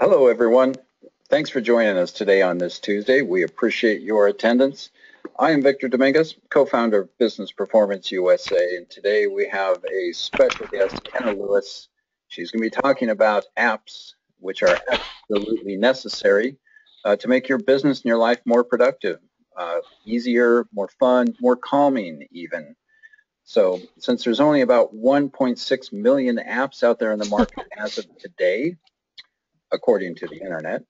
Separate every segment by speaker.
Speaker 1: Hello, everyone. Thanks for joining us today on this Tuesday. We appreciate your attendance. I am Victor Dominguez, co-founder of Business Performance USA, and today we have a special guest, Kenna Lewis. She's going to be talking about apps, which are absolutely necessary to make your business and your life more productive, easier, more fun, more calming even. So since there's only about 1.6 million apps out there in the market as of today, according to the internet.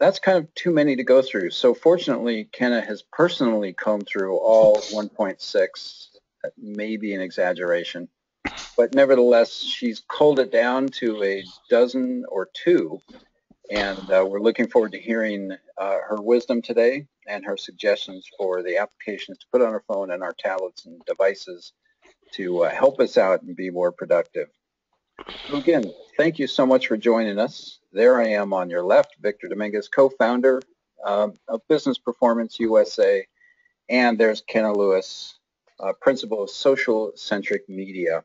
Speaker 1: That's kind of too many to go through. So fortunately, Kenna has personally combed through all 1.6. That may be an exaggeration, but nevertheless, she's culled it down to a dozen or two, and we're looking forward to hearing her wisdom today and her suggestions for the applications to put on our phone and our tablets and devices to help us out and be more productive. So again, thank you so much for joining us. There I am on your left, Victor Dominguez, co-founder of Business Performance USA, and there's Kenna Lewis, principal of social-centric media.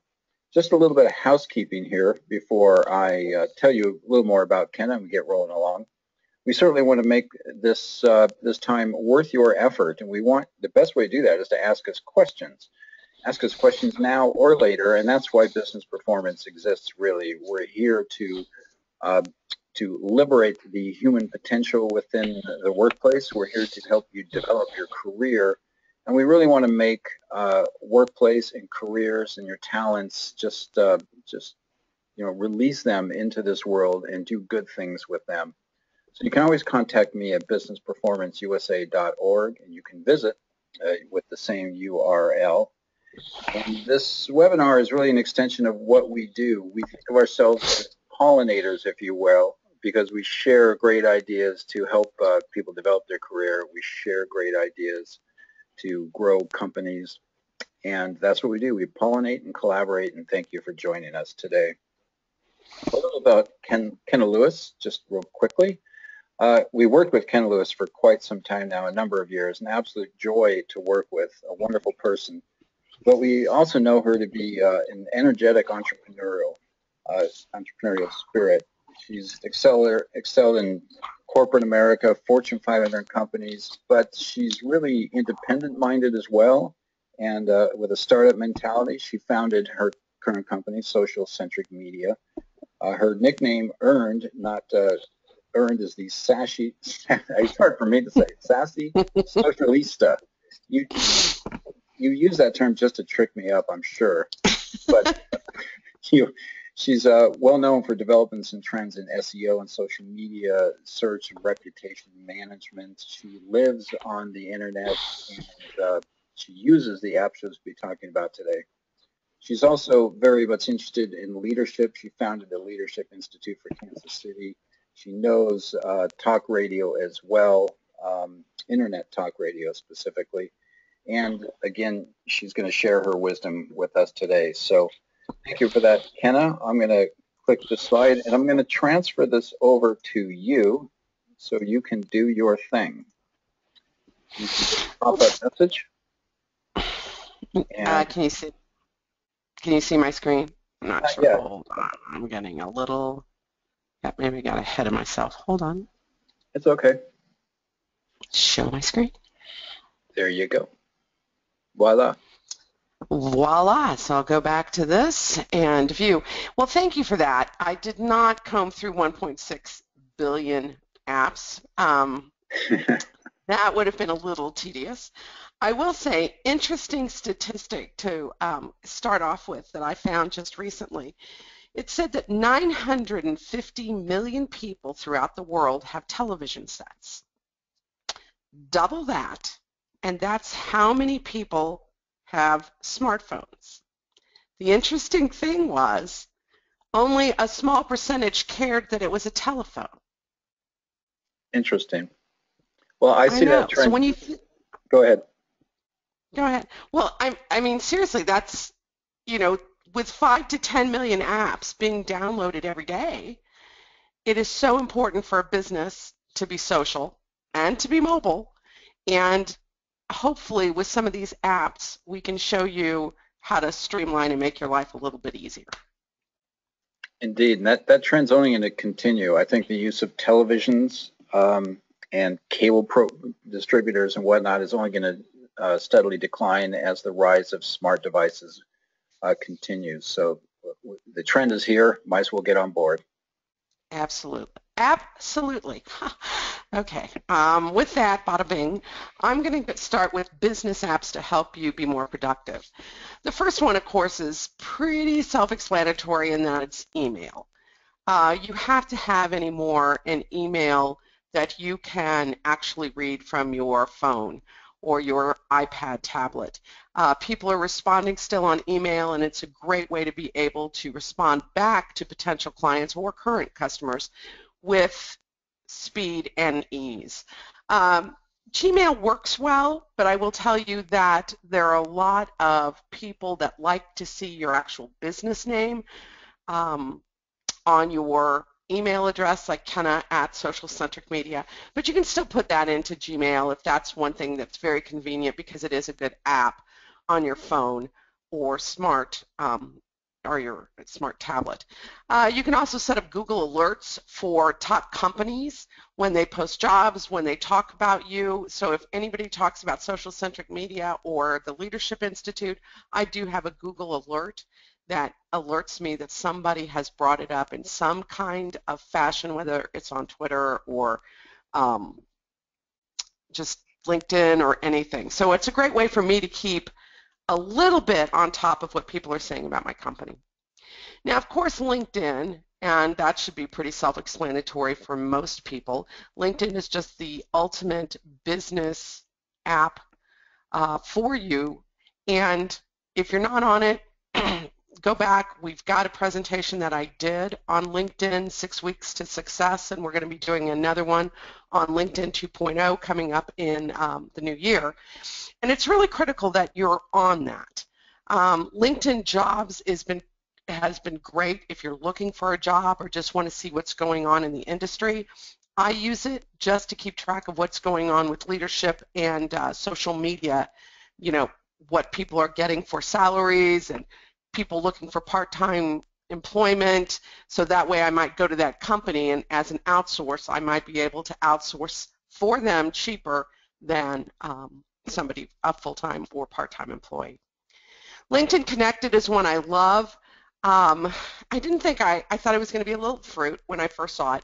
Speaker 1: Just a little bit of housekeeping here before I tell you a little more about Kenna and we get rolling along. We certainly want to make this this time worth your effort, and we want the best way to do that is to ask us questions. Ask us questions now or later, and that's why Business Performance exists, really. We're here to liberate the human potential within the workplace. We're here to help you develop your career, and we really want to make workplace and careers and your talents just release them into this world and do good things with them. So you can always contact me at businessperformanceusa.org, and you can visit with the same URL. And this webinar is really an extension of what we do. We think of ourselves as pollinators, if you will, because we share great ideas to help people develop their career. We share great ideas to grow companies, and that's what we do. We pollinate and collaborate, and thank you for joining us today. A little about Kenna Lewis, just real quickly. We worked with Kenna Lewis for quite some time now, a number of years, an absolute joy to work with, a wonderful person. But we also know her to be an energetic entrepreneurial spirit. She's excelled in corporate America, Fortune 500 companies, but she's really independent-minded as well. And with a startup mentality, she founded her current company, Social-Centric Media. Her nickname earned, not earned, is the sassy, it's hard for me to say, sassy socialista. You use that term just to trick me up, I'm sure. But she's well known for developments and trends in SEO and social media, search and reputation management. She lives on the internet, and she uses the apps she'll be talking about today. She's also very much interested in leadership. She founded the Leadership Institute for Kansas City. She knows talk radio as well, internet talk radio specifically. And again, she's going to share her wisdom with us today. So thank you for that, Kenna. I'm going to click the slide, and I'm going to transfer this over to you so you can do your thing. You can pop up message.
Speaker 2: And can you see my screen? I'm not sure. Yet. Hold on. I'm getting a little, maybe got ahead of myself. Hold on.
Speaker 1: It's okay.
Speaker 2: Show my screen.
Speaker 1: There you go. Voila.
Speaker 2: Voila. So I'll go back to this and view. Well, thank you for that. I did not comb through 1.6 billion apps. That would have been a little tedious. I will say, interesting statistic to start off with that I found just recently. It said that 950 million people throughout the world have television sets. Double that. And that's how many people have smartphones. The interesting thing was only a small percentage cared that it was a telephone.
Speaker 1: Interesting. Well, I see that trend.
Speaker 2: So when you
Speaker 1: go ahead.
Speaker 2: Go ahead. Well, I mean, seriously, that's, with 5 to 10 million apps being downloaded every day, it is so important for a business to be social and to be mobile. And hopefully with some of these apps, we can show you how to streamline and make your life a little bit easier.
Speaker 1: Indeed, and that trend's only going to continue. I think the use of televisions and distributors and whatnot is only going to steadily decline as the rise of smart devices continues. So the trend is here. Might as well get on board.
Speaker 2: Absolutely. Absolutely. Okay. With that, bada bing, I'm going to start with business apps to help you be more productive. The first one, of course, is pretty self-explanatory in that it's email. You have to have anymore an email that you can actually read from your phone or your iPad tablet. People are responding still on email, and it's a great way to be able to respond back to potential clients or current customers with speed and ease. Gmail works well, but I will tell you that there are a lot of people that like to see your actual business name on your email address, like Kenna at Social Centric Media, but you can still put that into Gmail if that's one thing that's very convenient because it is a good app on your phone or your smart tablet. You can also set up Google Alerts for top companies when they post jobs, when they talk about you. So if anybody talks about Social Centric Media or the Leadership Institute, I do have a Google Alert that alerts me that somebody has brought it up in some kind of fashion, whether it's on Twitter or just LinkedIn or anything. So it's a great way for me to keep a little bit on top of what people are saying about my company. Now, of course, LinkedIn, and that should be pretty self-explanatory for most people. LinkedIn is just the ultimate business app for you, and if you're not on it, go back. We've got a presentation that I did on LinkedIn, 6 Weeks to Success, and we're going to be doing another one on LinkedIn 2.0 coming up in the new year. And it's really critical that you're on that. LinkedIn Jobs has been great if you're looking for a job or just want to see what's going on in the industry. I use it just to keep track of what's going on with leadership and social media, you know, what people are getting for salaries and people looking for part-time employment. So that way I might go to that company, and as an outsource, I might be able to outsource for them cheaper than somebody, a full-time or part-time employee. LinkedIn Connected is one I love. I didn't think I thought it was going to be a little fruit when I first saw it,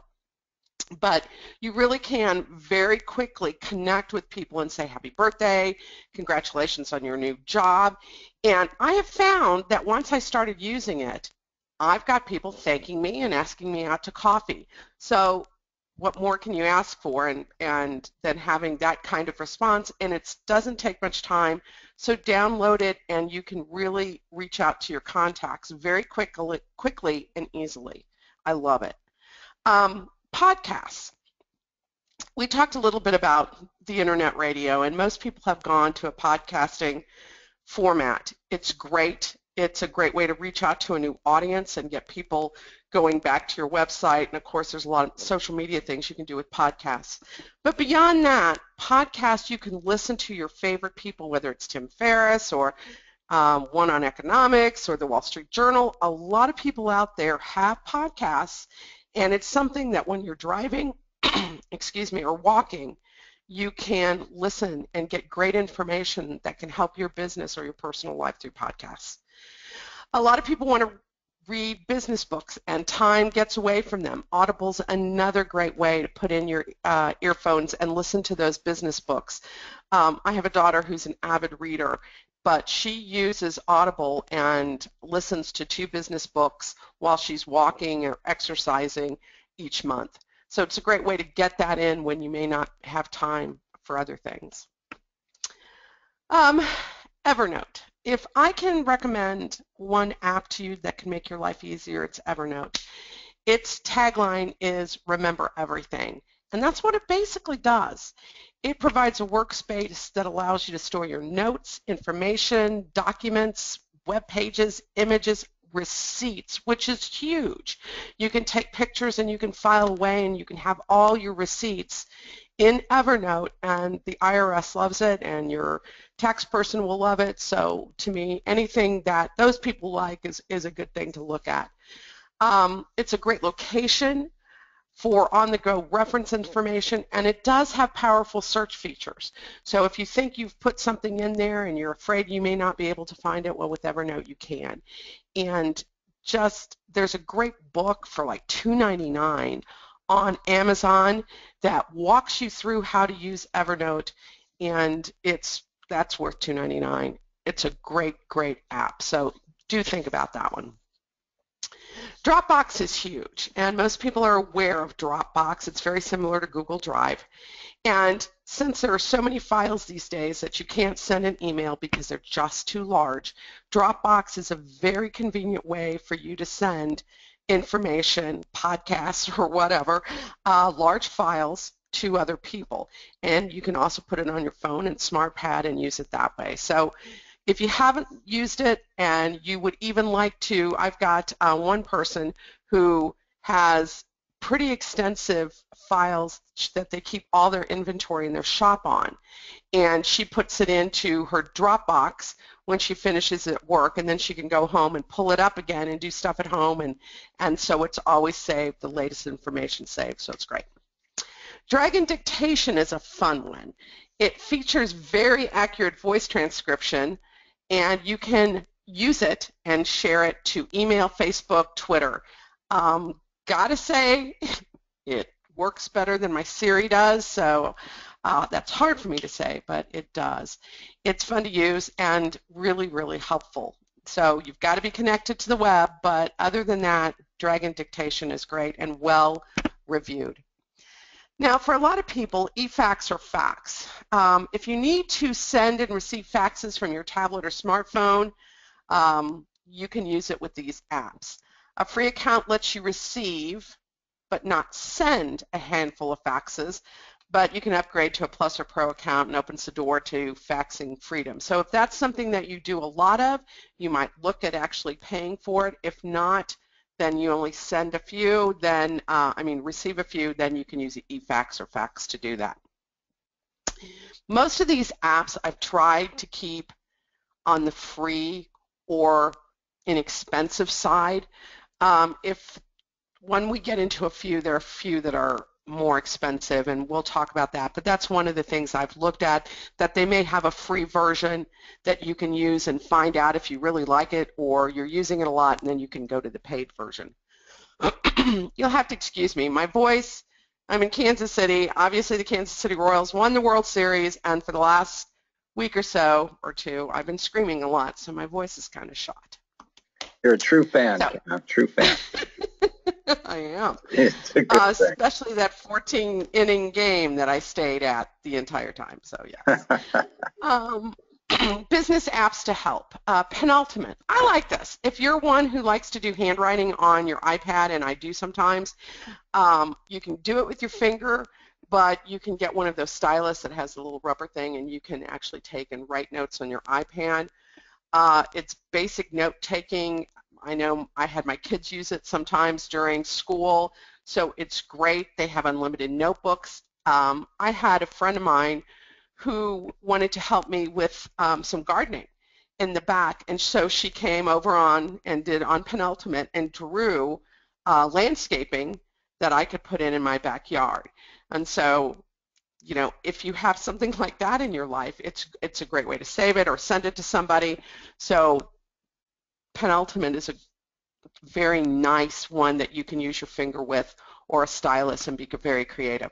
Speaker 2: but you really can very quickly connect with people and say happy birthday, congratulations on your new job. And I have found that once I started using it, I've got people thanking me and asking me out to coffee. So what more can you ask for, and then having that kind of response, and it doesn't take much time. So download it and you can really reach out to your contacts very quickly and easily. I love it. Podcasts. We talked a little bit about the internet radio, and most people have gone to a podcasting format. It's great. It's a great way to reach out to a new audience and get people going back to your website. And of course, there's a lot of social media things you can do with podcasts. But beyond that, podcasts, you can listen to your favorite people, whether it's Tim Ferriss or one on economics or the Wall Street Journal. A lot of people out there have podcasts, and it's something that when you're driving, excuse me, or walking, you can listen and get great information that can help your business or your personal life through podcasts. A lot of people want to read business books and time gets away from them. Audible's another great way to put in your earphones and listen to those business books. I have a daughter who's an avid reader, but she uses Audible and listens to 2 business books while she's walking or exercising each month. So it's a great way to get that in when you may not have time for other things. Evernote. If I can recommend one app to you that can make your life easier, it's Evernote. Its tagline is remember everything, and that's what it basically does. It provides a workspace that allows you to store your notes, information, documents, web pages, images, receipts, which is huge. You can take pictures and you can file away and you can have all your receipts in Evernote, and the IRS loves it and your tax person will love it. So to me, anything that those people like is a good thing to look at. It's a great location for on-the-go reference information, and it does have powerful search features. So if you think you've put something in there and you're afraid you may not be able to find it, well, with Evernote you can. And just, there's a great book for like $2.99 on Amazon that walks you through how to use Evernote, and that's worth $2.99. It's a great, great app, so do think about that one. Dropbox is huge, and most people are aware of Dropbox. It's very similar to Google Drive. And since there are so many files these days that you can't send an email because they're just too large, Dropbox is a very convenient way for you to send information, podcasts, or whatever, large files to other people. And you can also put it on your phone and SmartPad and use it that way. So if you haven't used it and you would even like to, I've got one person who has pretty extensive files that they keep all their inventory in their shop on, and she puts it into her Dropbox when she finishes at work, and then she can go home and pull it up again and do stuff at home, and so it's always saved, the latest information saved, so it's great. Dragon Dictation is a fun one. It features very accurate voice transcription, and you can use it and share it to email, Facebook, Twitter. Gotta say, it works better than my Siri does, so that's hard for me to say, but it does. It's fun to use and really, really helpful. So you've got to be connected to the web, but other than that, Dragon Dictation is great and well reviewed. Now, for a lot of people, e-fax or fax. If you need to send and receive faxes from your tablet or smartphone, you can use it with these apps. A free account lets you receive but not send a handful of faxes, but you can upgrade to a Plus or Pro account and opens the door to faxing freedom. So if that's something that you do a lot of, you might look at actually paying for it. If not, then you only send a few, then, receive a few, then you can use e-fax or fax to do that. Most of these apps I've tried to keep on the free or inexpensive side. When we get into a few, there are a few that are more expensive, and we'll talk about that, but that's one of the things I've looked at, that they may have a free version that you can use and find out if you really like it or you're using it a lot, and then you can go to the paid version. You'll have to excuse me. My voice, I'm in Kansas City. Obviously, the Kansas City Royals won the World Series, and for the last week or so, or two, I've been screaming a lot, so my voice is kind of shot.
Speaker 1: You're a true fan, Kim, true fan.
Speaker 2: I am.
Speaker 1: It's a good
Speaker 2: especially that 14-inning game that I stayed at the entire time, so yes. Business apps to help. Penultimate. I like this. If you're one who likes to do handwriting on your iPad, and I do sometimes, you can do it with your finger, but you can get one of those stylus that has a little rubber thing, and you can actually take and write notes on your iPad. It's basic note-taking. I know I had my kids use it sometimes during school, so it's great. They have unlimited notebooks. I had a friend of mine who wanted to help me with some gardening in the back, and so she came over on Penultimate and drew landscaping that I could put in my backyard. And so, you know, if you have something like that in your life, it's a great way to save it or send it to somebody. So Penultimate is a very nice one that you can use your finger with or a stylus and be very creative.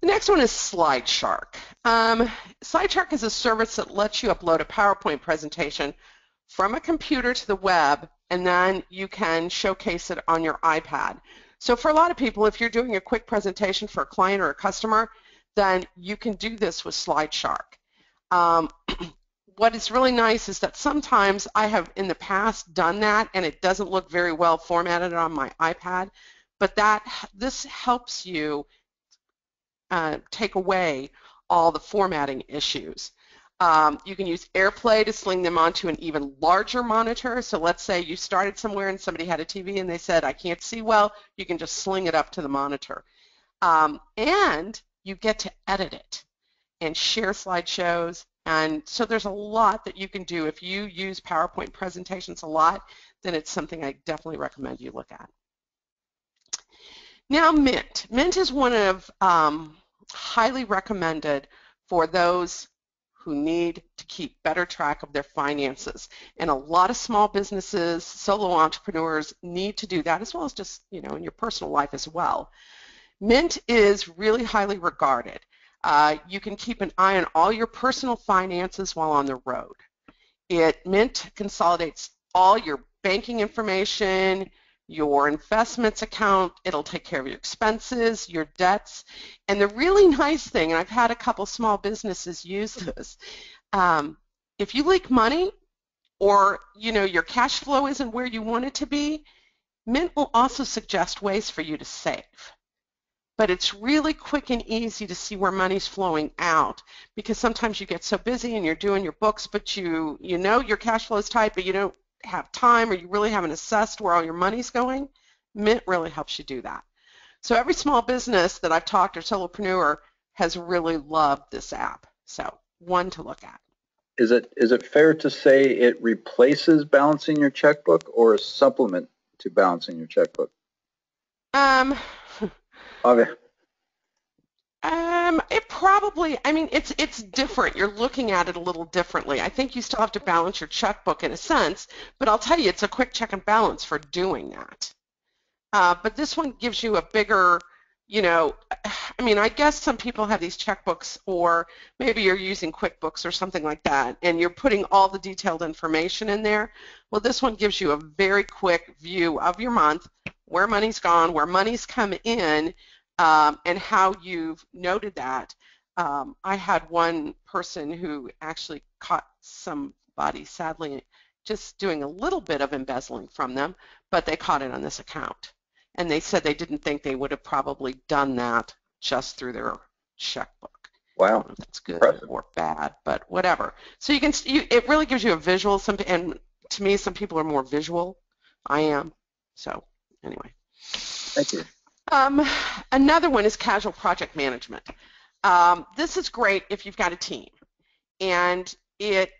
Speaker 2: The next one is SlideShark. SlideShark is a service that lets you upload a PowerPoint presentation from a computer to the web, and then you can showcase it on your iPad. So for a lot of people, if you're doing a quick presentation for a client or a customer, then you can do this with SlideShark. What is really nice is that sometimes I have in the past done that and it doesn't look very well formatted on my iPad, but this helps you take away all the formatting issues. You can use AirPlay to sling them onto an even larger monitor. So let's say you started somewhere and somebody had a TV and they said, I can't see well, you can just sling it up to the monitor. And you get to edit it and share slideshows. And so there's a lot that you can do. If you use PowerPoint presentations a lot, then it's something I definitely recommend you look at. Now, Mint. Mint is one of highly recommended for those who need to keep better track of their finances. And a lot of small businesses, solo entrepreneurs need to do that, as well as just, in your personal life as well. Mint is really highly regarded. You can keep an eye on all your personal finances while on the road. Mint consolidates all your banking information, your investments account. It'll take care of your expenses, your debts. And the really nice thing, and I've had a couple small businesses use this, if you leak money or your cash flow isn't where you want it to be, Mint will also suggest ways for you to save. But it's really quick and easy to see where money's flowing out, because sometimes you get so busy and you're doing your books, but you know your cash flow is tight, but you don't have time, or you really haven't assessed where all your money's going. Mint really helps you do that. So every small business that I've talked to, solopreneur, has really loved this app. So one to look at.
Speaker 1: Is it fair to say it replaces balancing your checkbook or a supplement to balancing your checkbook? Okay.
Speaker 2: It probably, it's different. You're looking at it a little differently. I think you still have to balance your checkbook in a sense, but I'll tell you, it's a quick check and balance for doing that. But this one gives you a bigger, I guess some people have these checkbooks, or maybe you're using QuickBooks or something like that, and you're putting all the detailed information in there. Well, this one gives you a very quick view of your month, where money's gone, where money's come in, and how you've noted that. I had one person who actually caught somebody, sadly, just doing a little bit of embezzling from them, but they caught it on this account. And they said they didn't think they would have probably done that just through their checkbook.
Speaker 1: Wow.
Speaker 2: I don't know if that's good or bad, but whatever. So it really gives you a visual, and to me, some people are more visual. I am. So anyway.
Speaker 1: Thank you.
Speaker 2: Another one is casual project management. This is great if you've got a team, and it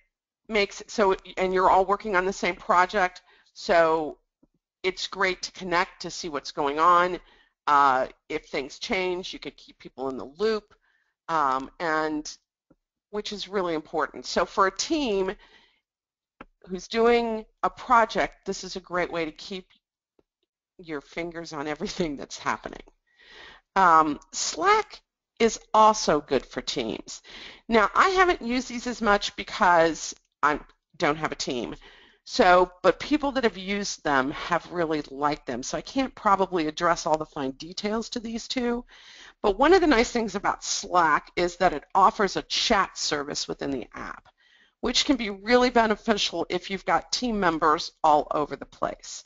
Speaker 2: makes it so, and you're all working on the same project, so it's great to connect to see what's going on. If things change, you could keep people in the loop, and which is really important. So for a team who's doing a project, this is a great way to keep your fingers on everything that's happening. Slack is also good for teams. Now, I haven't used these as much because I don't have a team. But people that have used them have really liked them. So I can't probably address all the fine details to these two. But one of the nice things about Slack is that it offers a chat service within the app, which can be really beneficial if you've got team members all over the place.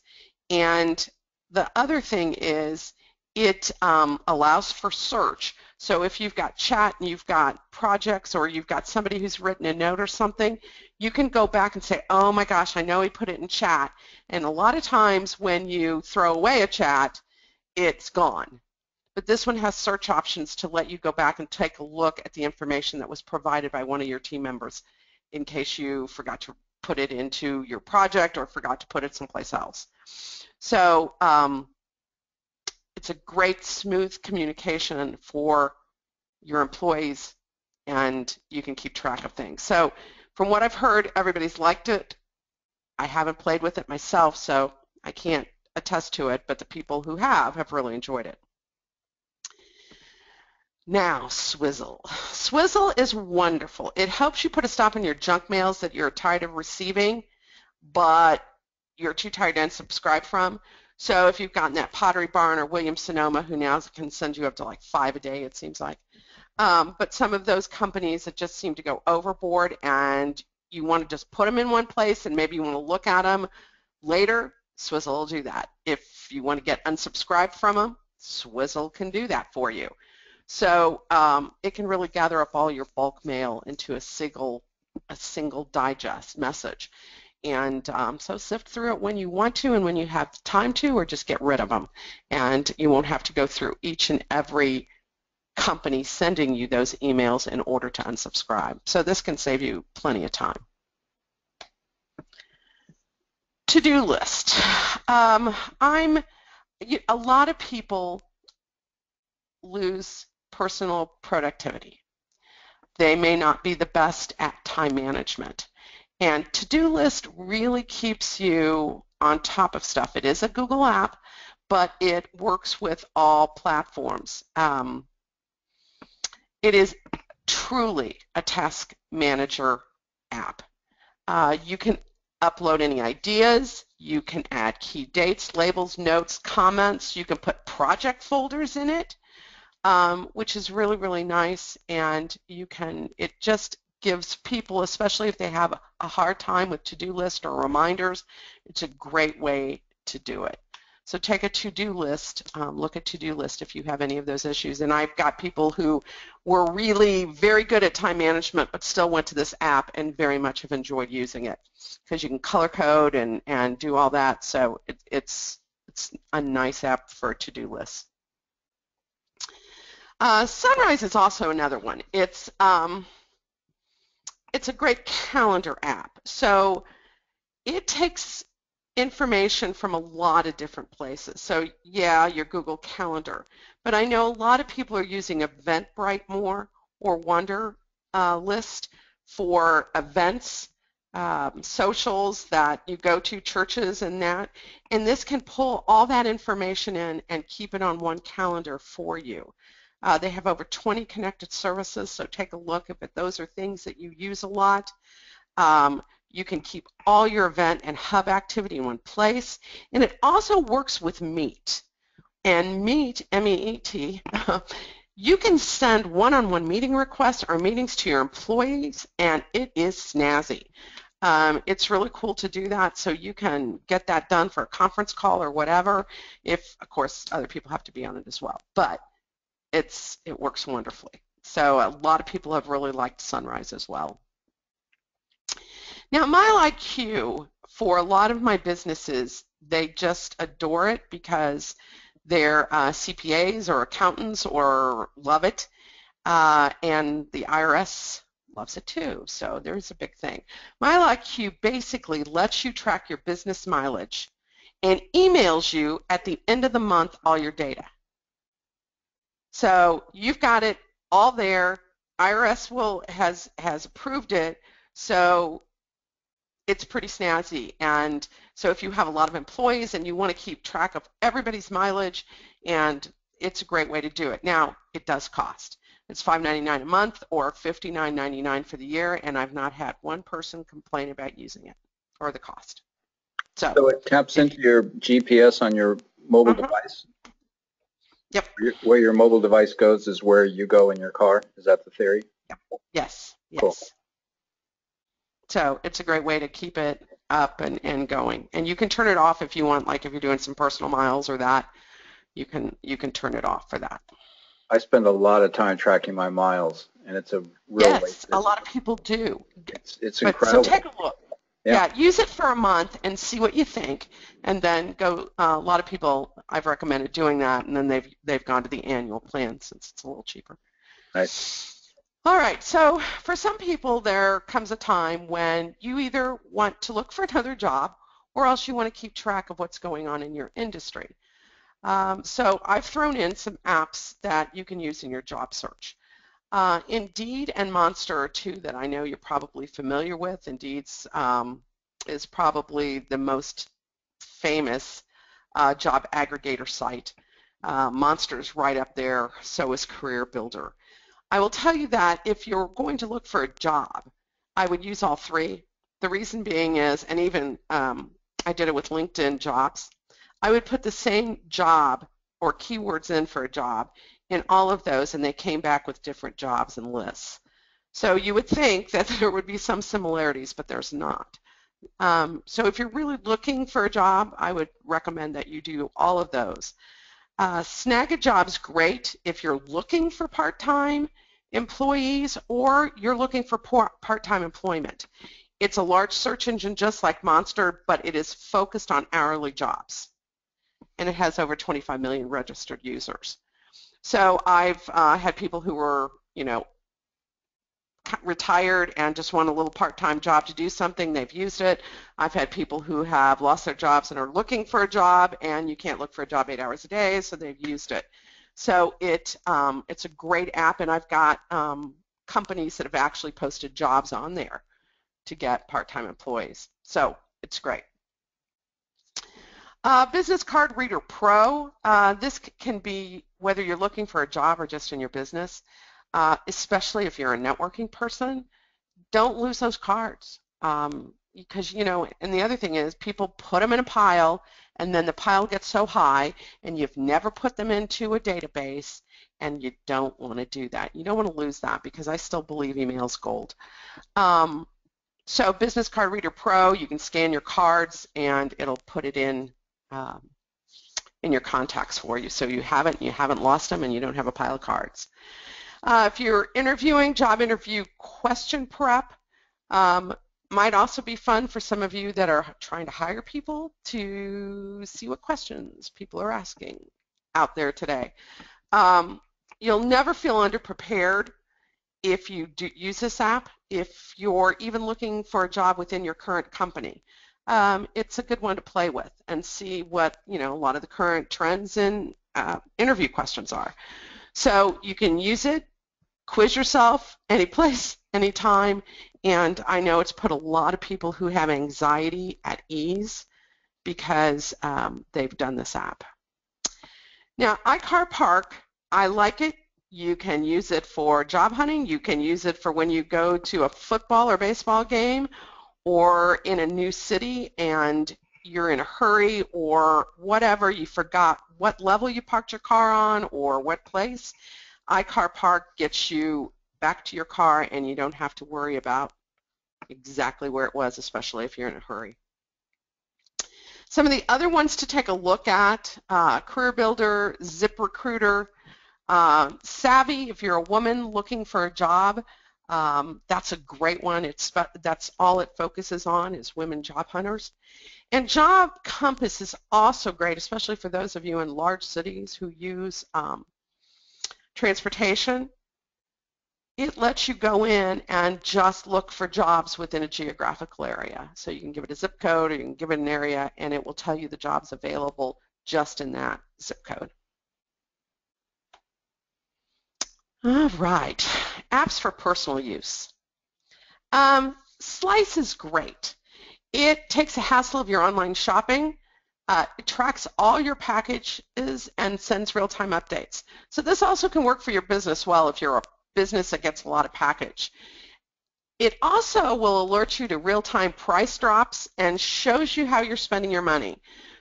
Speaker 2: And the other thing is it allows for search. So if you've got chat and you've got projects, or you've got somebody who's written a note or something, you can go back and say, oh my gosh, I know he put it in chat. And a lot of times when you throw away a chat, it's gone. But this one has search options to let you go back and take a look at the information that was provided by one of your team members in case you forgot to put it into your project or forgot to put it someplace else. So it's a great smooth communication for your employees, and you can keep track of things. So from what I've heard, everybody's liked it. I haven't played with it myself, so I can't attest to it, but the people who have really enjoyed it. Now, Swizzle. Swizzle is wonderful. It helps you put a stop in your junk mails that you're tired of receiving, but you're too tired to unsubscribe from. So if you've gotten that Pottery Barn or Williams-Sonoma, who now can send you up to like 5 a day, it seems like. But some of those companies that just seem to go overboard, and you want to just put them in one place and maybe you want to look at them later, Swizzle will do that. If you want to get unsubscribed from them, Swizzle can do that for you. So it can really gather up all your bulk mail into a single digest message. And so sift through it when you want to and when you have time to, or just get rid of them. And you won't have to go through each and every company sending you those emails in order to unsubscribe. So this can save you plenty of time. To-do list. A lot of people lose personal productivity. They may not be the best at time management. And to-do list really keeps you on top of stuff. It is a Google app, but it works with all platforms. It is truly a task manager app. You can upload any ideas, you can add key dates, labels, notes, comments, you can put project folders in it, which is really, really nice, and it just gives people, especially if they have a hard time with to-do list or reminders, it's a great way to do it. So take a to-do list, look at to-do list if you have any of those issues. And I've got people who were really very good at time management but still went to this app and very much have enjoyed using it because you can color code and do all that. So it's a nice app for to-do lists. Sunrise is also another one. It's a great calendar app. So it takes information from a lot of different places. So yeah, your Google Calendar, but I know a lot of people are using Eventbrite more or Wunderlist for events, socials that you go to, churches and that, and this can pull all that information in and keep it on one calendar for you. They have over 20 connected services, so take a look if those are things that you use a lot. You can keep all your event and hub activity in one place, and it also works with Meet. And Meet, M-E-E-T, you can send one-on-one meeting requests or meetings to your employees, and it is snazzy. It's really cool to do that, so you can get that done for a conference call or whatever, if, of course, other people have to be on it as well. But it works wonderfully. So a lot of people have really liked Sunrise as well. Now, MileIQ, for a lot of my businesses, they just adore it because they're CPAs or accountants or love it, and the IRS loves it too, so there's a big thing. MileIQ basically lets you track your business mileage and emails you at the end of the month all your data. So you've got it all there. IRS has approved it, so it's pretty snazzy. And so if you have a lot of employees and you want to keep track of everybody's mileage, and it's a great way to do it. Now, it does cost. It's $5.99 a month or $59.99 for the year, and I've not had one person complain about using it or the cost.
Speaker 1: So it taps into your GPS on your mobile device?
Speaker 2: Yep.
Speaker 1: Where your mobile device goes is where you go in your car? Is that the theory?
Speaker 2: Yep. Yes. Yes.
Speaker 1: Cool.
Speaker 2: So it's a great way to keep it up and going. And you can turn it off if you want, like if you're doing some personal miles or that, you can turn it off for that.
Speaker 1: I spend a lot of time tracking my miles, and it's a real waste.
Speaker 2: Yes, a lot of people do.
Speaker 1: It's incredible.
Speaker 2: So take a look. Yeah, use it for a month and see what you think, and then go. A lot of people I've recommended doing that, and then they've gone to the annual plan since it's a little cheaper.
Speaker 1: Nice.
Speaker 2: All right, so for some people there comes a time when you either want to look for another job or else you want to keep track of what's going on in your industry. So I've thrown in some apps that you can use in your job search. Indeed and Monster are two that I know you're probably familiar with. Indeed's is probably the most famous job aggregator site. Monster's right up there, so is Career Builder. I will tell you that if you're going to look for a job, I would use all three. The reason being is, and even I did it with LinkedIn Jobs, I would put the same job or keywords in for a job in all of those, and they came back with different jobs and lists. So you would think that there would be some similarities, but there's not. So if you're really looking for a job, I would recommend that you do all of those. Snag-a-Job's great if you're looking for part-time employees or you're looking for part-time employment. It's a large search engine just like Monster, but it is focused on hourly jobs, and it has over 25 million registered users. So I've had people who were, retired and just want a little part-time job to do something, they've used it. I've had people who have lost their jobs and are looking for a job, and you can't look for a job 8 hours a day, so they've used it. So it's a great app, and I've got companies that have actually posted jobs on there to get part-time employees. So it's great. Business Card Reader Pro. This can be whether you're looking for a job or just in your business, especially if you're a networking person. Don't lose those cards because, you know, and the other thing is people put them in a pile, and then the pile gets so high and you've never put them into a database, and you don't want to do that. You don't want to lose that, because I still believe email's gold. So Business Card Reader Pro, you can scan your cards and it'll put it in your contacts for you, so you haven't lost them and you don't have a pile of cards. If you're interviewing, job interview question prep might also be fun for some of you that are trying to hire people, to see what questions people are asking out there today. You'll never feel underprepared if you do use this app, if you're even looking for a job within your current company. It's a good one to play with and see what, you know, a lot of the current trends in interview questions are. So you can use it, quiz yourself any place, anytime, and I know it's put a lot of people who have anxiety at ease because they've done this app. Now, iCar Park, I like it. You can use it for job hunting. You can use it for when you go to a football or baseball game, or in a new city and you're in a hurry or whatever, you forgot what level you parked your car on or what place. iCar Park gets you back to your car and you don't have to worry about exactly where it was, especially if you're in a hurry. Some of the other ones to take a look at, Career Builder, ZipRecruiter, Savvy, if you're a woman looking for a job, that's a great one. That's all it focuses on is women job hunters. And Job Compass is also great, especially for those of you in large cities who use transportation. It lets you go in and just look for jobs within a geographical area. So you can give it a zip code or you can give it an area, and it will tell you the jobs available just in that zip code. All right, apps for personal use. Slice is great. It takes the hassle of your online shopping. It tracks all your packages and sends real-time updates. So this also can work for your business well if you're a business that gets a lot of package. It also will alert you to real-time price drops and shows you how you're spending your money.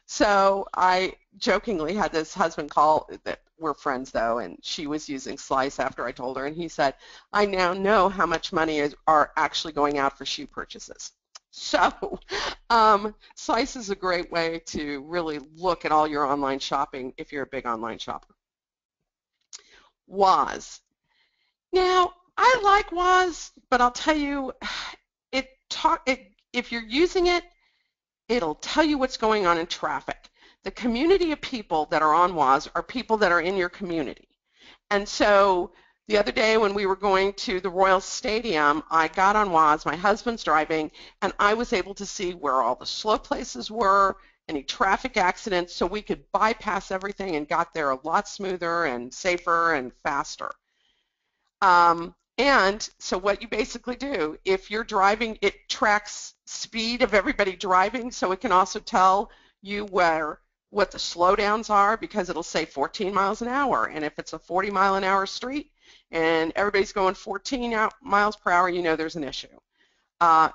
Speaker 2: So I jokingly had this husband call, that we're friends though, and she was using Slice after I told her, and he said, I now know how much money are actually going out for shoe purchases. So Slice is a great way to really look at all your online shopping if you're a big online shopper. Woz. Now, I like Woz, but I'll tell you, if you're using it, it'll tell you what's going on in traffic. The community of people that are on Woz are people that are in your community. And so the other day when we were going to the Royal Stadium, I got on Woz, my husband's driving, and I was able to see where all the slow places were, any traffic accidents, so we could bypass everything and got there a lot smoother and safer and faster. And so what you basically do, if you're driving, it tracks speed of everybody driving, so it can also tell you what the slowdowns are, because it'll say 14 miles an hour, and if it's a 40-mile-an-hour street and everybody's going 14 miles per hour, you know there's an issue.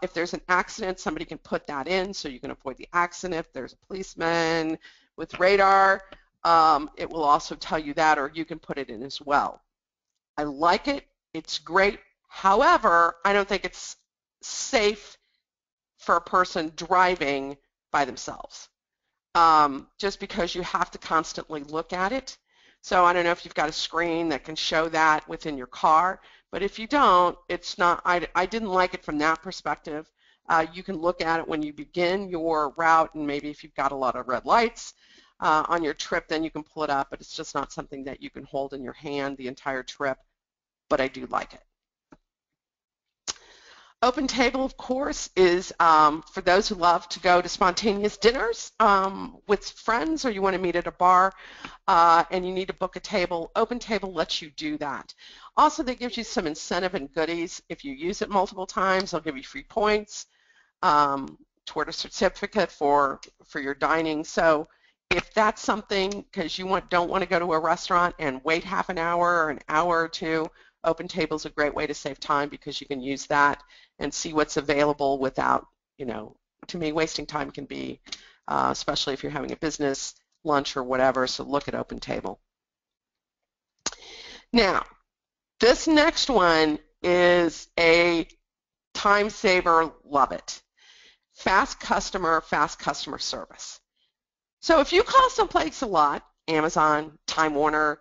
Speaker 2: If there's an accident, somebody can put that in so you can avoid the accident. If there's a policeman with radar, it will also tell you that, or you can put it in as well. I like it. It's great. However, I don't think it's safe for a person driving by themselves, just because you have to constantly look at it. So I don't know if you've got a screen that can show that within your car, but if you don't, it's not, I didn't like it from that perspective. You can look at it when you begin your route, and maybe if you've got a lot of red lights on your trip, then you can pull it up, but it's just not something that you can hold in your hand the entire trip, but I do like it. Open Table, of course, is for those who love to go to spontaneous dinners with friends, or you want to meet at a bar and you need to book a table. Open Table lets you do that. Also, that gives you some incentive and goodies. If you use it multiple times, they'll give you free points toward a certificate for your dining. So if that's something, because you don't want to go to a restaurant and wait half an hour or an hour or two, Open Table is a great way to save time because you can use that and see what's available without, to me, wasting time can be, especially if you're having a business lunch or whatever, so look at Open Table. Now, this next one is a time saver, love it. Fast customer service. So if you call someplace a lot, Amazon, Time Warner,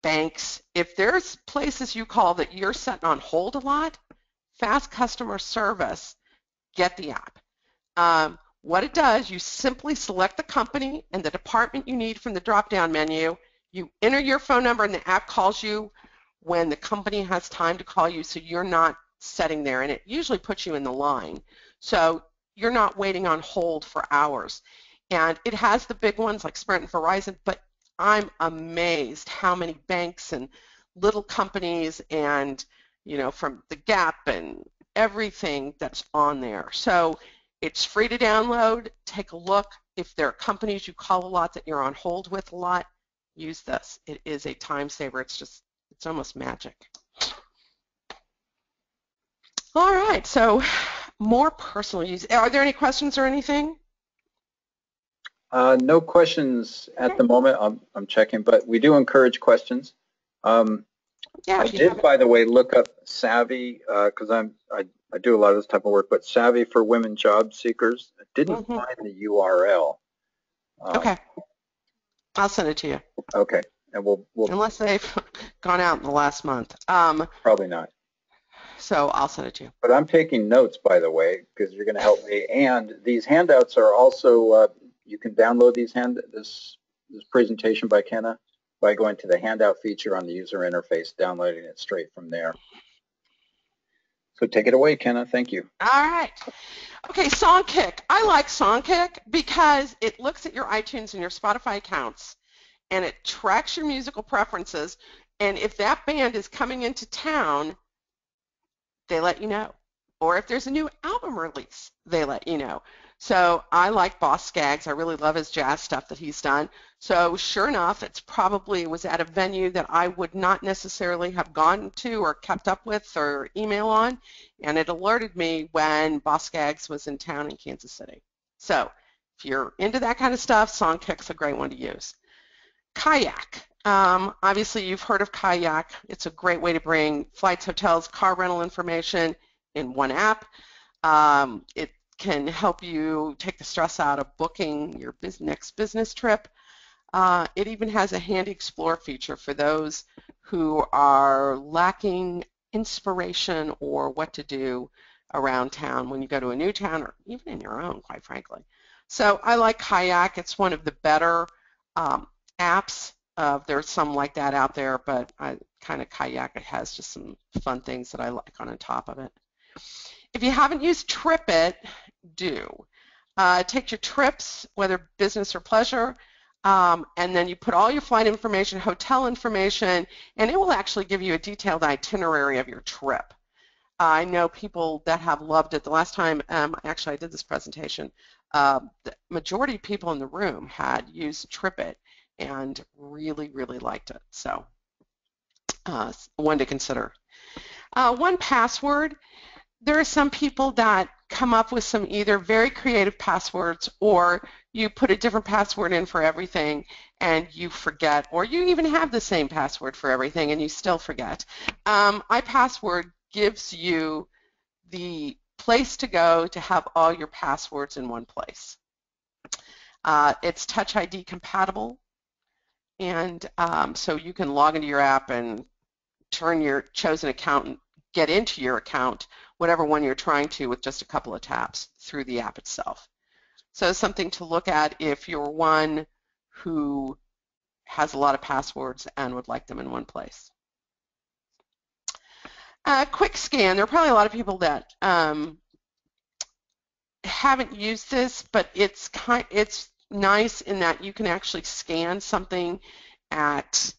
Speaker 2: banks, if there's places you call that you're setting on hold a lot, fast customer service, get the app. What it does, you simply select the company and the department you need from the drop-down menu. You enter your phone number and the app calls you when the company has time to call you, so you're not sitting there, and it usually puts you in the line. So you're not waiting on hold for hours. And it has the big ones like Sprint and Verizon, but I'm amazed how many banks and little companies and, from the Gap and everything that's on there. So it's free to download. Take a look. If there are companies you call a lot that you're on hold with a lot, use this. It is a time saver. It's almost magic. All right, so more personal use. Are there any questions or anything?
Speaker 1: No questions at the moment. I'm checking, but we do encourage questions. I did, by the way, look up Savvy because I do a lot of this type of work, but Savvy for Women Job Seekers. I didn't find the URL.
Speaker 2: Okay, I'll send it to you.
Speaker 1: Okay, and we'll
Speaker 2: unless they've gone out in the last month.
Speaker 1: Probably not.
Speaker 2: So I'll send it to you.
Speaker 1: But I'm taking notes, by the way, because you're going to help me. And these handouts are also you can download this presentation by Kenna by going to the handout feature on the user interface, downloading it straight from there. So take it away, Kenna. Thank you.
Speaker 2: All right. Okay, Songkick. I like Songkick because it looks at your iTunes and your Spotify accounts, and it tracks your musical preferences. And if that band is coming into town, they let you know. Or if there's a new album release, they let you know. So I like Boss Skaggs. I really love his jazz stuff that he's done. So sure enough, was at a venue that I would not necessarily have gone to or kept up with or email on, and it alerted me when Boss Skaggs was in town in Kansas City. So if you're into that kind of stuff, Songkick's a great one to use. Kayak. Obviously, you've heard of Kayak. It's a great way to bring flights, hotels, car rental information in one app. It can help you take the stress out of booking your next business trip. It even has a handy explore feature for those who are lacking inspiration or what to do around town when you go to a new town or even in your own, quite frankly. So I like Kayak. It's one of the better apps. There's some like that out there, but Kayak, it has just some fun things that I like on top of it. If you haven't used Tripit, do. Take your trips, whether business or pleasure, and then you put all your flight information, hotel information, and it will actually give you a detailed itinerary of your trip. I know people that have loved it. The last time actually I did this presentation, the majority of people in the room had used Tripit and really, really liked it. So one to consider. 1Password. There are some people that come up with some either very creative passwords, or you put a different password in for everything and you forget, or you even have the same password for everything and you still forget. 1Password gives you the place to go to have all your passwords in one place. It's Touch ID compatible, and so you can log into your app and turn your chosen account and get into your account, whatever one you're trying to, with just a couple of taps through the app itself. So something to look at if you're one who has a lot of passwords and would like them in one place. Quick scan. There are probably a lot of people that haven't used this, but it's nice in that you can actually scan something at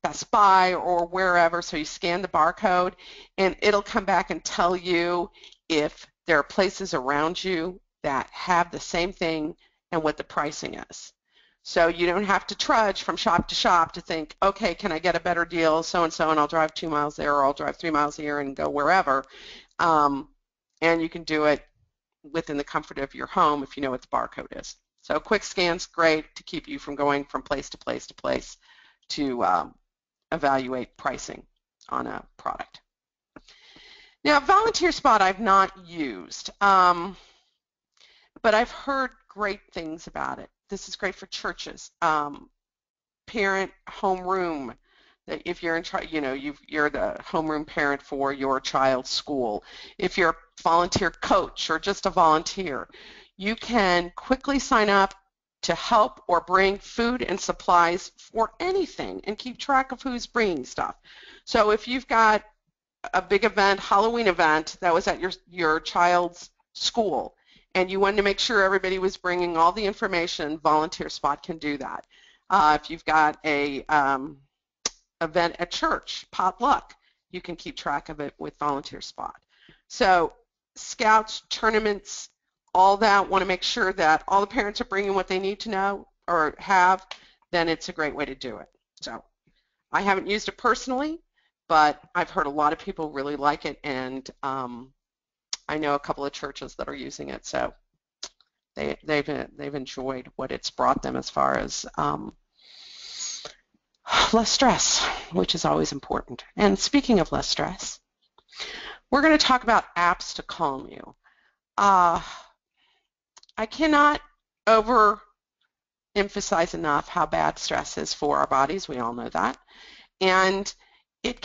Speaker 2: Best Buy or wherever. So you scan the barcode, and it'll come back and tell you if there are places around you that have the same thing and what the pricing is. So you don't have to trudge from shop to shop to think, okay, can I get a better deal, so-and-so, and I'll drive 2 miles there, or I'll drive 3 miles here and go wherever. And you can do it within the comfort of your home if you know what the barcode is. So quick scan's great to keep you from going from place to place to place to evaluate pricing on a product. Now, Volunteer Spot I've not used, but I've heard great things about it. This is great for churches, parent homeroom. That if you're in charge, you're the homeroom parent for your child's school. If you're a volunteer coach or just a volunteer, you can quickly sign up to help or bring food and supplies for anything and keep track of who's bringing stuff. So if you've got a big event, Halloween event that was at your child's school, and you wanted to make sure everybody was bringing all the information, Volunteer Spot can do that. If you've got a event at church, potluck, you can keep track of it with Volunteer Spot. So scouts, tournaments, all that, want to make sure that all the parents are bringing what they need to know or have, then it's a great way to do it. So I haven't used it personally, but I've heard a lot of people really like it, and I know a couple of churches that are using it, so they've enjoyed what it's brought them as far as less stress, which is always important. And speaking of less stress, we're going to talk about apps to calm you. I cannot overemphasize enough how bad stress is for our bodies. We all know that. And it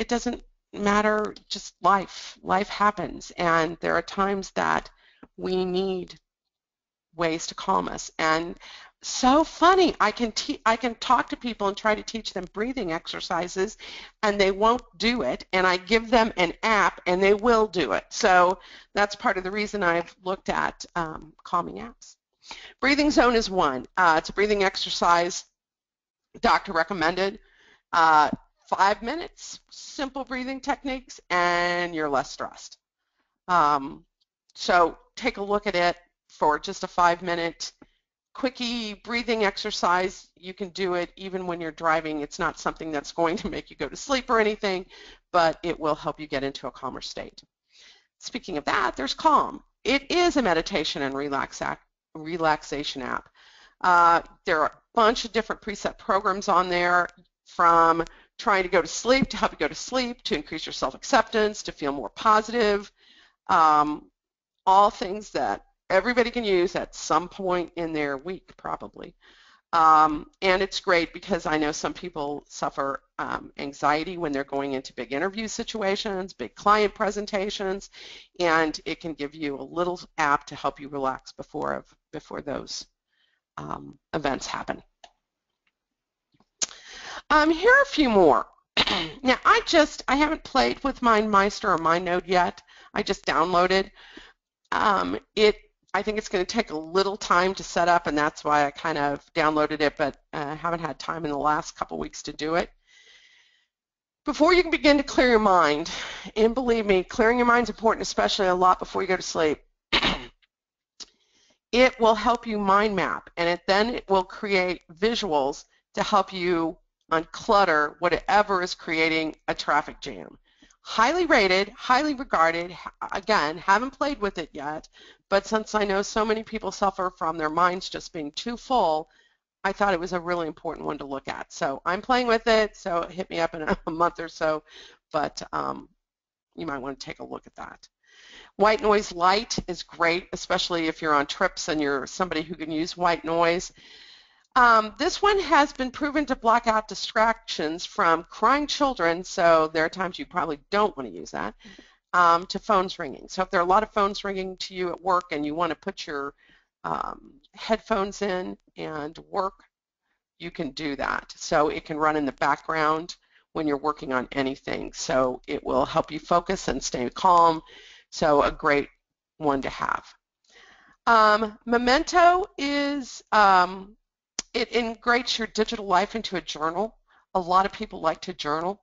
Speaker 2: doesn't matter, just life. Life happens, and there are times that we need ways to calm us. And so funny, I can talk to people and try to teach them breathing exercises, and they won't do it, and I give them an app and they will do it. So that's part of the reason I've looked at calming apps. Breathing Zone is one. It's a breathing exercise, doctor recommended. 5 minutes, simple breathing techniques, and you're less stressed. So take a look at it for just a 5-minute quickie breathing exercise. You can do it even when you're driving. It's not something that's going to make you go to sleep or anything, but it will help you get into a calmer state. Speaking of that, there's Calm. It is a meditation and relaxation app. There are a bunch of different preset programs on there, from trying to go to sleep, to help you go to sleep, to increase your self-acceptance, to feel more positive, all things that everybody can use at some point in their week, probably. And it's great because I know some people suffer anxiety when they're going into big interview situations, big client presentations, and it can give you a little app to help you relax before those events happen. Here are a few more. Now, I haven't played with MindMeister or MindNote yet. I just downloaded. I think it's going to take a little time to set up, and that's why I kind of downloaded it, but haven't had time in the last couple weeks to do it. Before you can begin to clear your mind, and believe me, clearing your mind is important, especially a lot before you go to sleep. It will help you mind map, and then it will create visuals to help you unclutter whatever is creating a traffic jam. Highly rated, highly regarded. Again, haven't played with it yet, but since I know so many people suffer from their minds just being too full, I thought it was a really important one to look at. So I'm playing with it, so hit me up in a month or so, but you might want to take a look at that. White noise light is great, especially if you're on trips and you're somebody who can use white noise. This one has been proven to block out distractions from crying children, so there are times you probably don't want to use that, to phones ringing. So if there are a lot of phones ringing to you at work and you want to put your headphones in and work, you can do that. So it can run in the background when you're working on anything. So it will help you focus and stay calm. So a great one to have. Memento is, it integrates your digital life into a journal. A lot of people like to journal,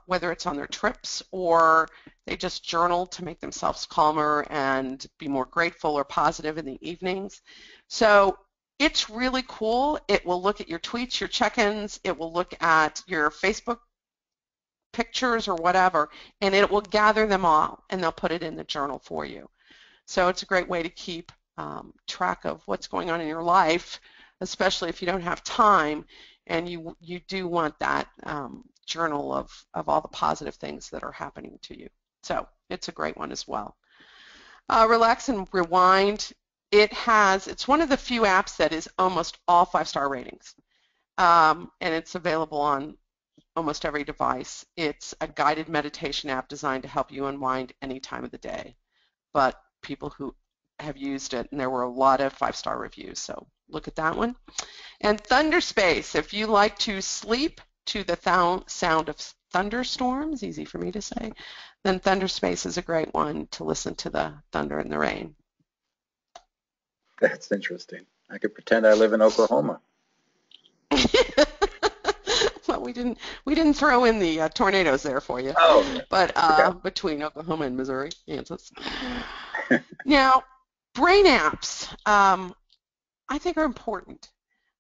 Speaker 2: whether it's on their trips or they just journal to make themselves calmer and be more grateful or positive in the evenings. So it's really cool. It will look at your tweets, your check-ins, it will look at your Facebook pictures or whatever, and it will gather them all and they'll put it in the journal for you. So it's a great way to keep track of what's going on in your life, especially if you don't have time and you do want that journal of all the positive things that are happening to you. So it's a great one as well. Relax and Rewind. It's one of the few apps that is almost all 5-star ratings, and it's available on almost every device. It's a guided meditation app designed to help you unwind any time of the day. But people who have used it, and there were a lot of 5-star reviews, so look at that one. And Thunderspace, if you like to sleep to the sound of thunderstorms, easy for me to say, then Thunderspace is a great one to listen to the thunder and the rain.
Speaker 1: That's interesting. I could pretend I live in Oklahoma.
Speaker 2: Well, we didn't throw in the tornadoes there for you.
Speaker 1: Oh,
Speaker 2: but between Oklahoma and Missouri, Kansas. Now, brain apps, I think are important,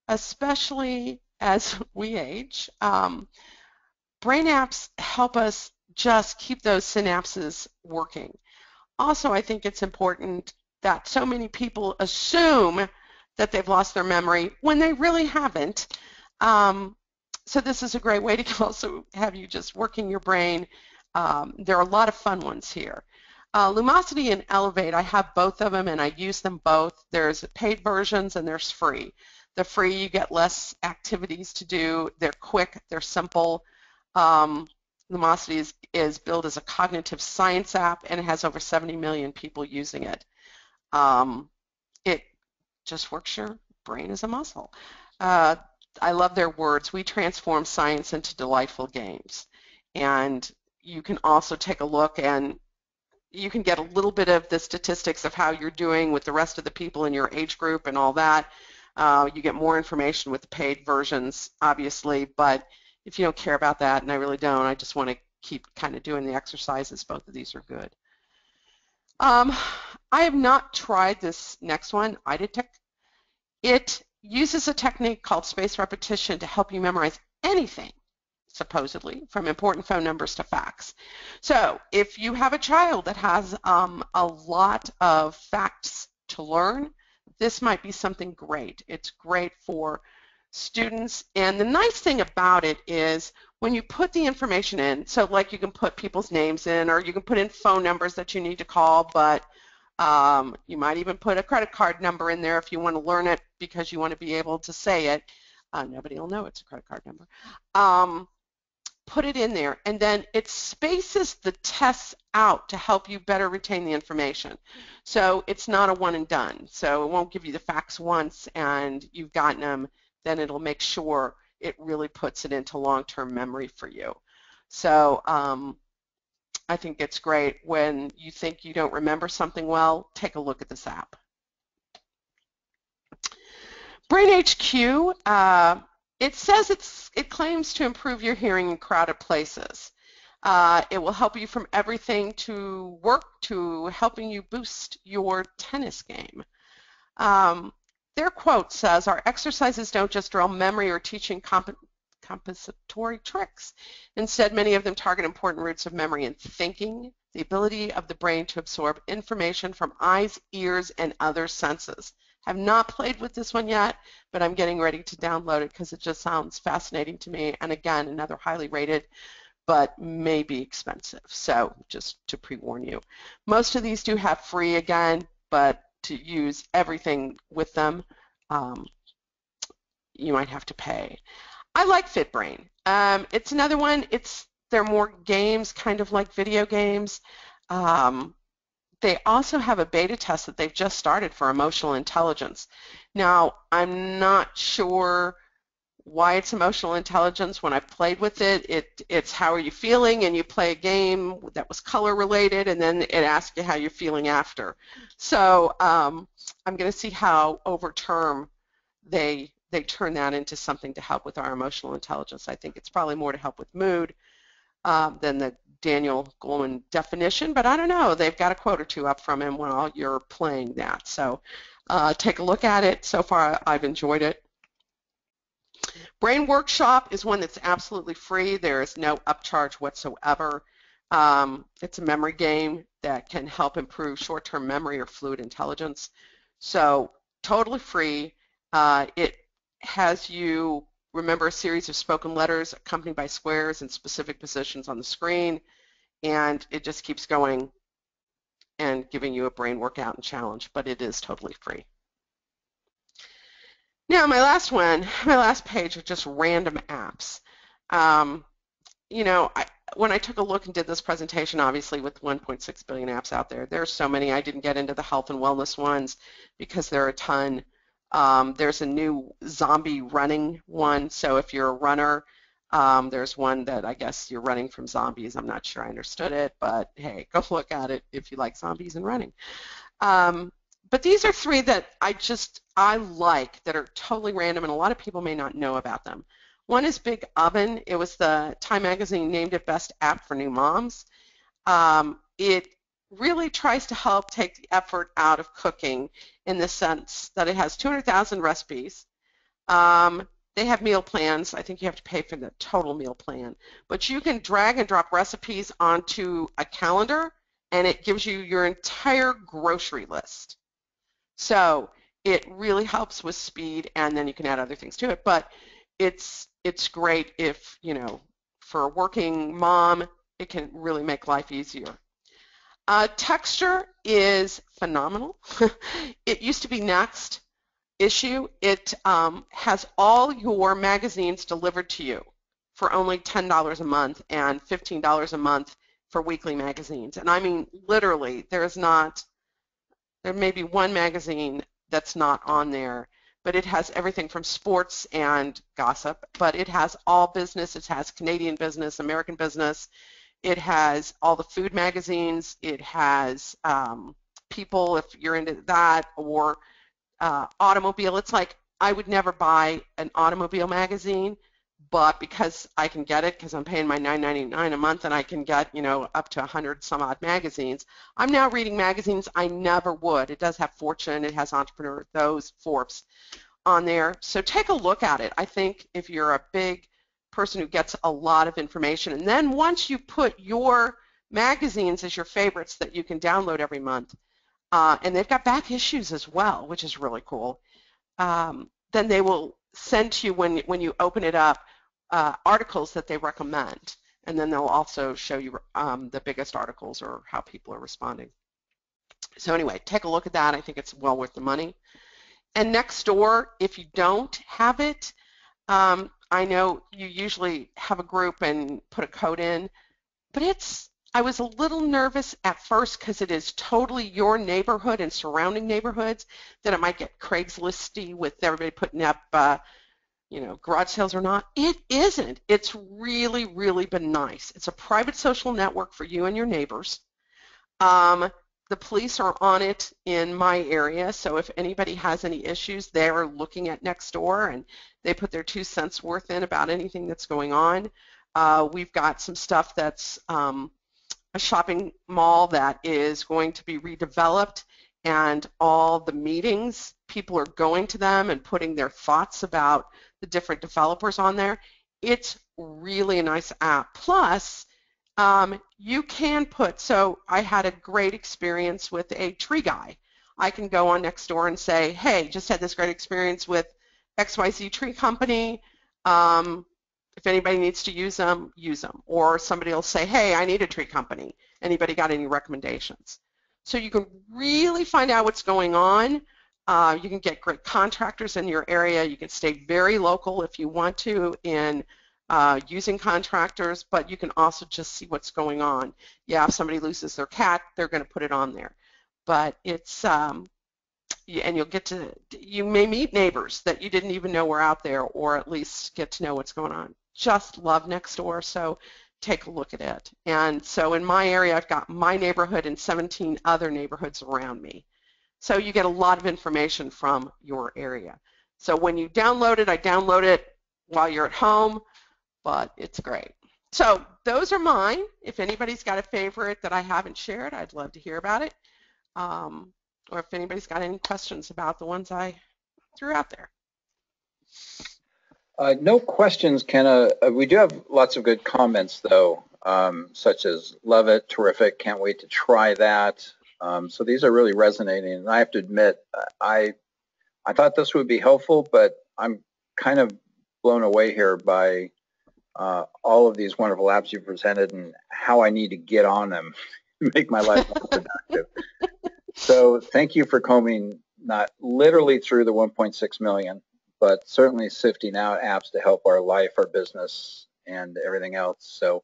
Speaker 2: especially as we age. Brain apps help us just keep those synapses working. Also, I think it's important that so many people assume that they've lost their memory when they really haven't. So this is a great way to also have you just working your brain. There are a lot of fun ones here. Lumosity and Elevate, I have both of them and I use them both. There's paid versions and there's free. The free, you get less activities to do. They're quick, they're simple. Lumosity is billed as a cognitive science app and it has over 70 million people using it. It just works your brain as a muscle. I love their words. We transform science into delightful games. And you can also take a look and you can get a little bit of the statistics of how you're doing with the rest of the people in your age group and all that. You get more information with the paid versions, obviously, but if you don't care about that, and I really don't, I just want to keep kind of doing the exercises. Both of these are good. I have not tried this next one, IDETEC. It uses a technique called spaced repetition to help you memorize anything, supposedly, from important phone numbers to facts. So if you have a child that has a lot of facts to learn, this might be something great. It's great for students, and the nice thing about it is when you put the information in, so like you can put people's names in or you can put in phone numbers that you need to call, but you might even put a credit card number in there if you want to learn it because you want to be able to say it. Nobody will know it's a credit card number. Put it in there, and then it spaces the tests out to help you better retain the information. So it's not a one and done. So it won't give you the facts once and you've gotten them, then it'll make sure it really puts it into long-term memory for you. So I think it's great when you think you don't remember something well, take a look at this app. Brain HQ, it says it claims to improve your hearing in crowded places. It will help you from everything to work to helping you boost your tennis game. Their quote says, our exercises don't just drill memory or teaching compensatory tricks. Instead, many of them target important roots of memory and thinking, the ability of the brain to absorb information from eyes, ears, and other senses. Have not played with this one yet, but I'm getting ready to download it because it just sounds fascinating to me. And again, another highly rated, but may be expensive. So just to pre-warn you. Most of these do have free again, but to use everything with them, you might have to pay. I like FitBrain. It's another one. They're more games, kind of like video games. They also have a beta test that they've just started for emotional intelligence. Now, I'm not sure why it's emotional intelligence. When I played with it, it's how are you feeling, and you play a game that was color related, and then it asks you how you're feeling after. So I'm going to see how over term they turn that into something to help with our emotional intelligence. I think it's probably more to help with mood than the Daniel Goleman definition, but I don't know. They've got a quote or two up from him while you're playing that. So take a look at it. So far, I've enjoyed it. Brain Workshop is one that's absolutely free. There is no upcharge whatsoever. It's a memory game that can help improve short-term memory or fluid intelligence. So totally free. It has you remember a series of spoken letters accompanied by squares in specific positions on the screen, and it just keeps going and giving you a brain workout and challenge, but it is totally free. Now, my last page are just random apps. You know, when I took a look and did this presentation, obviously with 1.6 billion apps out there, there's so many. I didn't get into the health and wellness ones because there are a ton. There's a new zombie running one, so if you're a runner, there's one that I guess you're running from zombies. I'm not sure I understood it, but hey, go look at it if you like zombies and running. But these are three that I like that are totally random, and a lot of people may not know about them. One is Big Oven. It was the Time Magazine named it Best App for New Moms. It really tries to help take the effort out of cooking in the sense that it has 200,000 recipes. They have meal plans. I think you have to pay for the total meal plan. But you can drag and drop recipes onto a calendar, and it gives you your entire grocery list. So it really helps with speed, and then you can add other things to it. But it's great if, you know, for a working mom, it can really make life easier. Texture is phenomenal. It used to be Next Issue. It has all your magazines delivered to you for only $10 a month and $15 a month for weekly magazines. And I mean, literally, there may be one magazine that's not on there, but it has everything from sports and gossip, but it has all business. It has Canadian business, American business. It has all the food magazines. It has People, if you're into that, or automobile. It's like I would never buy an automobile magazine, but because I can get it, because I'm paying my $9.99 a month and I can get, you know, up to 100 some odd magazines, I'm now reading magazines I never would. It does have Fortune, it has Entrepreneur, those, Forbes on there. So take a look at it. I think if you're a big person who gets a lot of information, and then once you put your magazines as your favorites that you can download every month, and they've got back issues as well, which is really cool, then they will send to you when you open it up articles that they recommend, and then they'll also show you the biggest articles or how people are responding. So anyway, take a look at that. I think it's well worth the money. And Nextdoor, if you don't have it, I know you usually have a group and put a code in, but I was a little nervous at first because it is totally your neighborhood and surrounding neighborhoods, that it might get Craigslisty with everybody putting up you know, garage sales or not. It isn't. It's really, really been nice. It's a private social network for you and your neighbors. The police are on it in my area, so if anybody has any issues, they're looking at Nextdoor and they put their 2 cents worth in about anything that's going on. We've got some stuff that's a shopping mall that is going to be redeveloped, and all the meetings, people are going to them and putting their thoughts about the different developers on there. It's really a nice app. Plus, you can put, so I had a great experience with a tree guy. I can go on Nextdoor and say, hey, just had this great experience with XYZ tree company. If anybody needs to use them, use them. Or somebody will say, hey, I need a tree company. Anybody got any recommendations? So you can really find out what's going on. You can get great contractors in your area. You can stay very local if you want to in using contractors, but you can also just see what's going on. Yeah, if somebody loses their cat, they're going to put it on there. But it's and you may meet neighbors that you didn't even know were out there, or at least get to know what's going on. Just love next door, so take a look at it. And so in my area, I've got my neighborhood and 17 other neighborhoods around me. So you get a lot of information from your area. So when you download it, I download it while you're at home, but it's great. So those are mine. If anybody's got a favorite that I haven't shared, I'd love to hear about it. Or if anybody's got any questions about the ones I threw out there.
Speaker 1: No questions, Kenna. We do have lots of good comments, though, such as love it, terrific, can't wait to try that. So these are really resonating. And I have to admit, I thought this would be helpful, but I'm kind of blown away here by all of these wonderful apps you presented and how I need to get on them to make my life more productive. So thank you for combing not literally through the 1.6 million, but certainly sifting out apps to help our life, our business, and everything else. So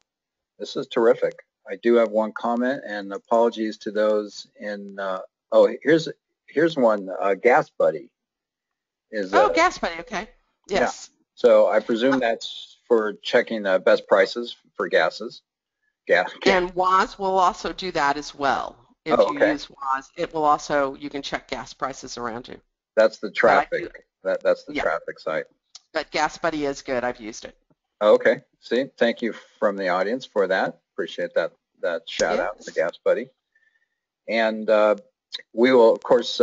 Speaker 1: this is terrific. I do have one comment, and apologies to those in, oh, here's one, Gas Buddy.
Speaker 2: Gas Buddy, okay. Yes.
Speaker 1: Yeah. So I presume that's for checking the best prices for gases.
Speaker 2: And WAS will also do that as well. If you use WAS, it will also, you can check gas prices around you.
Speaker 1: That's the traffic. That's the traffic site.
Speaker 2: But Gas Buddy is good. I've used it.
Speaker 1: Okay. See, thank you from the audience for that. Appreciate that shout out to Gas Buddy. And we will, of course,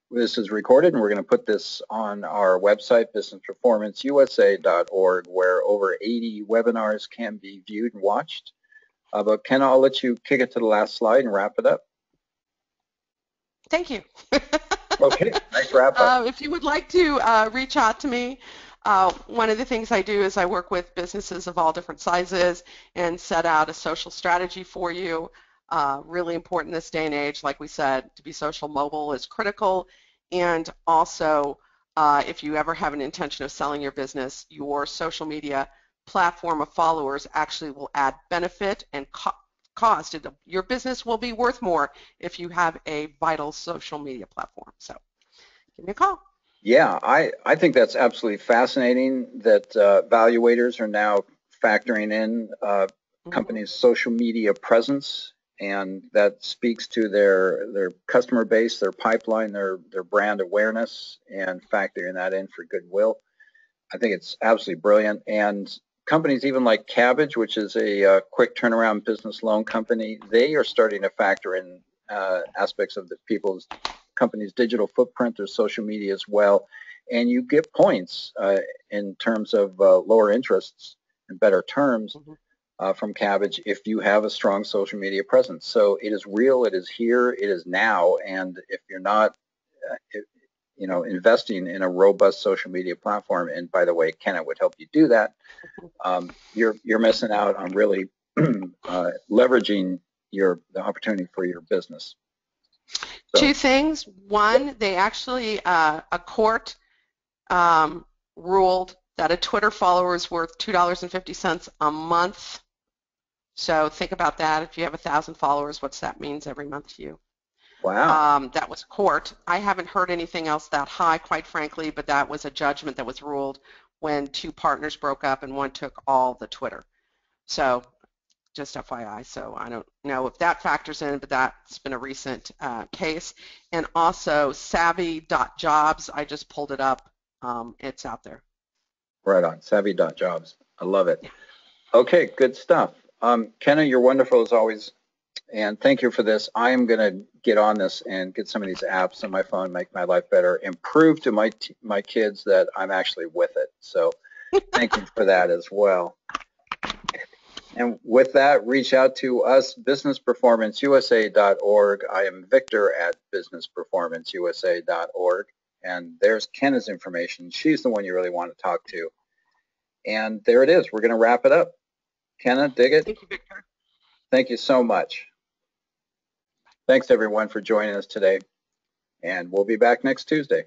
Speaker 1: this is recorded, and we're going to put this on our website, businessperformanceusa.org, where over 80 webinars can be viewed and watched. But Ken, I'll let you kick it to the last slide and wrap it up.
Speaker 2: Thank you.
Speaker 1: Okay, nice wrap up.
Speaker 2: If you would like to reach out to me, one of the things I do is I work with businesses of all different sizes and set out a social strategy for you. Really important this day and age, like we said, to be social mobile is critical. And also, if you ever have an intention of selling your business, your social media platform of followers actually will add benefit and cost. Your business will be worth more if you have a vital social media platform. So give me a call.
Speaker 1: Yeah, I think that's absolutely fascinating that valuators are now factoring in companies' social media presence, and that speaks to their customer base, their pipeline, their brand awareness, and factoring that in for goodwill. I think it's absolutely brilliant. And companies even like Cabbage, which is a quick turnaround business loan company, they are starting to factor in aspects of the company's digital footprint, their social media as well. And you get points in terms of lower interests and better terms from Cabbage if you have a strong social media presence. So it is real, it is here, it is now. And if you're not investing in a robust social media platform, and by the way, Kenna would help you do that, you're missing out on really leveraging the opportunity for your business. So,
Speaker 2: two things. One, they actually, a court ruled that a Twitter follower is worth $2.50 a month. So think about that. If you have 1,000 followers, what's that means every month to you?
Speaker 1: Wow.
Speaker 2: That was court. I haven't heard anything else that high, quite frankly, but that was a judgment that was ruled when two partners broke up and one took all the Twitter. So just FYI. So I don't know if that factors in, but that's been a recent case. And also savvy.jobs, I just pulled it up. It's out there.
Speaker 1: Right on. Savvy.jobs. I love it. Yeah. Okay, good stuff. Kenna, you're wonderful as always. And thank you for this. I am going to get on this and get some of these apps on my phone, make my life better, and prove to my kids that I'm actually with it. So thank you for that as well. And with that, reach out to us, businessperformanceusa.org. I am Victor at businessperformanceusa.org. And there's Kenna's information. She's the one you really want to talk to. And there it is. We're going to wrap it up. Kenna, dig it?
Speaker 2: Thank you, Victor.
Speaker 1: Thank you so much. Thanks, everyone, for joining us today. And we'll be back next Tuesday.